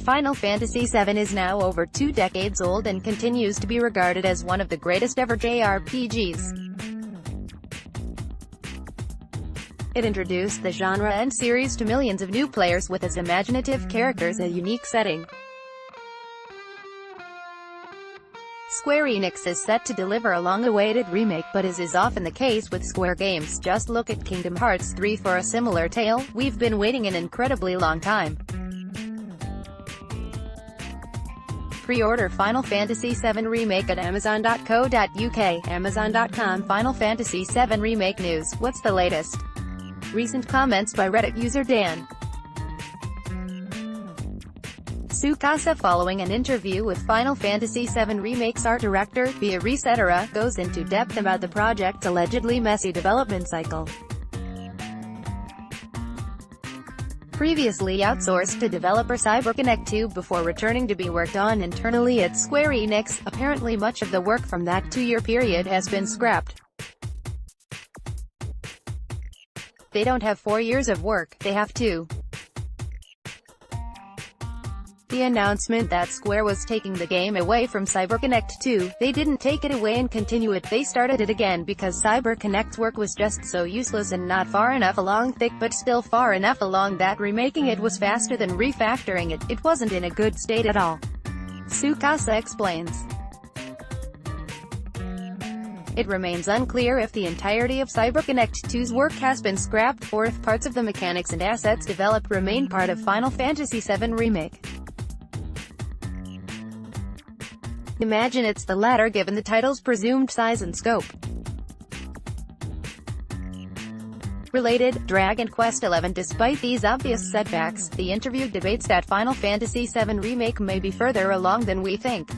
Final Fantasy VII is now over 2 decades old and continues to be regarded as one of the greatest ever JRPGs. It introduced the genre and series to millions of new players with its imaginative characters and unique setting. Square Enix is set to deliver a long-awaited remake, but as is often the case with Square games, just look at Kingdom Hearts 3 for a similar tale. We've been waiting an incredibly long time. Pre-order Final Fantasy VII Remake at Amazon.co.uk. Amazon.com. Final Fantasy VII Remake news. What's the latest? Recent comments by Reddit user Dan Tsukasa following an interview with Final Fantasy VII Remake's art director, Via Resetera, goes into depth about the project's allegedly messy development cycle. Previously outsourced to developer CyberConnect 2 before returning to be worked on internally at Square Enix, apparently much of the work from that 2-year period has been scrapped. They don't have 4 years of work, they have 2. The announcement that Square was taking the game away from CyberConnect 2, they didn't take it away and continue it, they started it again because CyberConnect's work was just so useless and not far enough along, thick but still far enough along that remaking it was faster than refactoring it. It wasn't in a good state at all. Tsukasa explains. It remains unclear if the entirety of CyberConnect 2's work has been scrapped, or if parts of the mechanics and assets developed remain part of Final Fantasy VII Remake. Imagine it's the latter given the title's presumed size and scope. Related, Dragon Quest XI. Despite these obvious setbacks, the interview debates that Final Fantasy VII Remake may be further along than we think.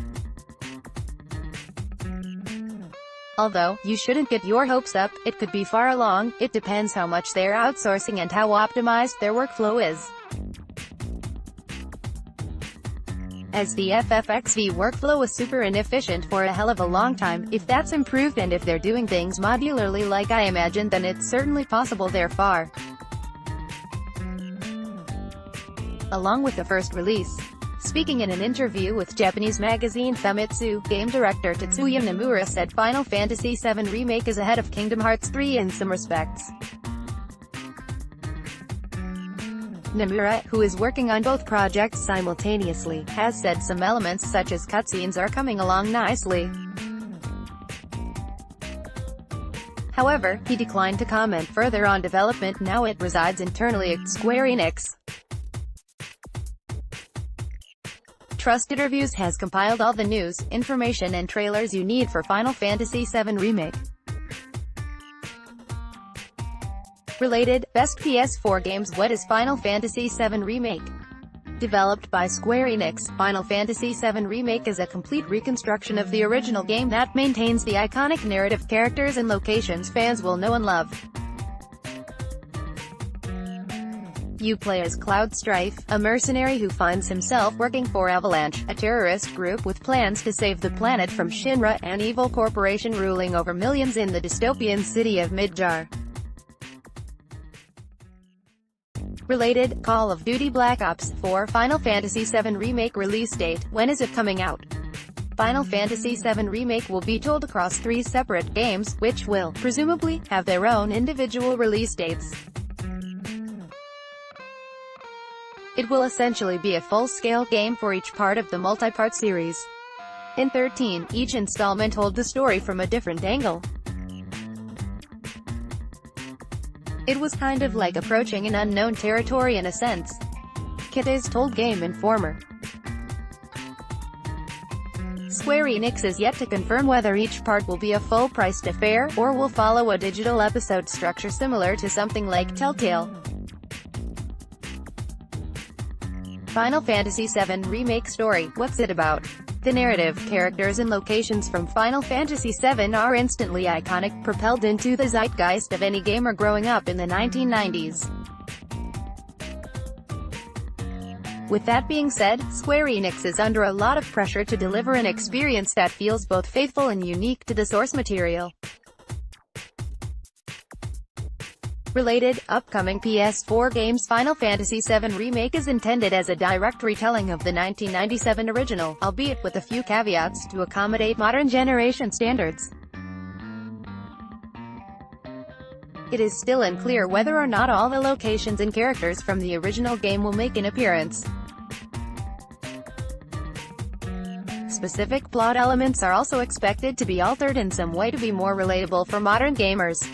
Although, you shouldn't get your hopes up, it could be far along. It depends how much they're outsourcing and how optimized their workflow is. As the FFXV workflow was super inefficient for a hell of a long time. If that's improved and if they're doing things modularly like I imagine, then it's certainly possible they're far along with the first release. Speaking in an interview with Japanese magazine Famitsu, game director Tetsuya Nomura said Final Fantasy VII Remake is ahead of Kingdom Hearts 3 in some respects. Nomura, who is working on both projects simultaneously, has said some elements such as cutscenes are coming along nicely. However, he declined to comment further on development. Now it resides internally at Square Enix. Trusted Reviews has compiled all the news, information and trailers you need for Final Fantasy VII Remake. Related, best PS4 games. What is Final Fantasy VII Remake? Developed by Square Enix, Final Fantasy VII Remake is a complete reconstruction of the original game that maintains the iconic narrative, characters and locations fans will know and love. You play as Cloud Strife, a mercenary who finds himself working for Avalanche, a terrorist group with plans to save the planet from Shinra, an evil corporation ruling over millions in the dystopian city of Midgar. Related, Call of Duty Black Ops 4 Final Fantasy VII Remake release date. When is it coming out? Final Fantasy VII Remake will be told across 3 separate games, which will, presumably, have their own individual release dates. It will essentially be a full-scale game for each part of the multi-part series. In 13, each installment told the story from a different angle. It was kind of like approaching an unknown territory in a sense. Kitay's told Game Informer. Square Enix is yet to confirm whether each part will be a full-priced affair, or will follow a digital episode structure similar to something like Telltale. Final Fantasy VII Remake story. What's it about? The narrative, characters and locations from Final Fantasy VII are instantly iconic, propelled into the zeitgeist of any gamer growing up in the 1990s. With that being said, Square Enix is under a lot of pressure to deliver an experience that feels both faithful and unique to the source material. Related, upcoming PS4 games Final Fantasy VII Remake is intended as a direct retelling of the 1997 original, albeit with a few caveats to accommodate modern generation standards. It is still unclear whether or not all the locations and characters from the original game will make an appearance. Specific plot elements are also expected to be altered in some way to be more relatable for modern gamers.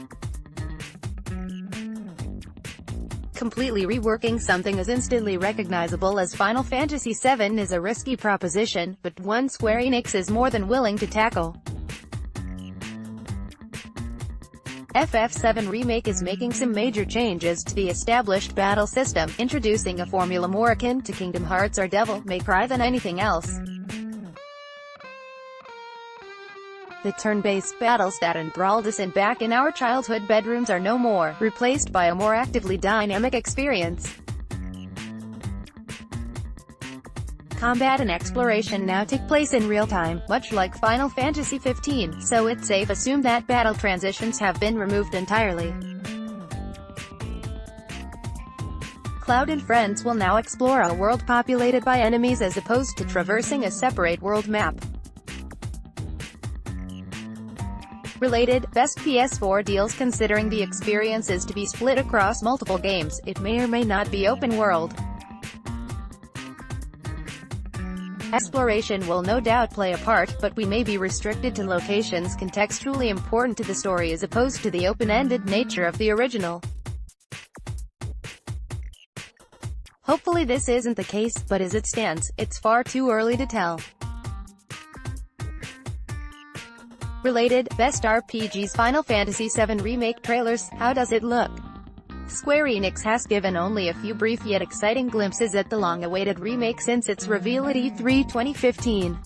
Completely reworking something as instantly recognizable as Final Fantasy VII is a risky proposition, but one Square Enix is more than willing to tackle. FF7 Remake is making some major changes to the established battle system, introducing a formula more akin to Kingdom Hearts or Devil May Cry than anything else. The turn-based battles that enthralled us back in our childhood bedrooms are no more, replaced by a more actively dynamic experience. Combat and exploration now take place in real time, much like Final Fantasy XV, so it's safe to assume that battle transitions have been removed entirely. Cloud and friends will now explore a world populated by enemies as opposed to traversing a separate world map. Related, best PS4 deals considering the experience is to be split across multiple games, it may or may not be open world. Exploration will no doubt play a part, but we may be restricted to locations contextually important to the story as opposed to the open-ended nature of the original. Hopefully this isn't the case, but as it stands, it's far too early to tell. Related, best RPGs Final Fantasy VII Remake trailers, how does it look? Square Enix has given only a few brief yet exciting glimpses at the long-awaited remake since its reveal at E3 2015.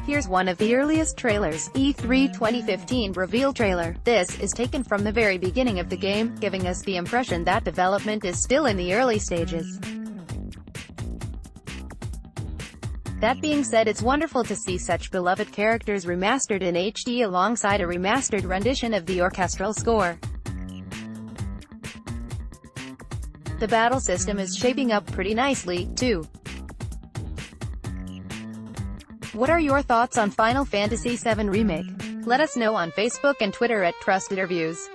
Here's one of the earliest trailers, E3 2015 reveal trailer. This is taken from the very beginning of the game, giving us the impression that development is still in the early stages. That being said, it's wonderful to see such beloved characters remastered in HD alongside a remastered rendition of the orchestral score. The battle system is shaping up pretty nicely, too. What are your thoughts on Final Fantasy VII Remake? Let us know on Facebook and Twitter at Trusted Reviews.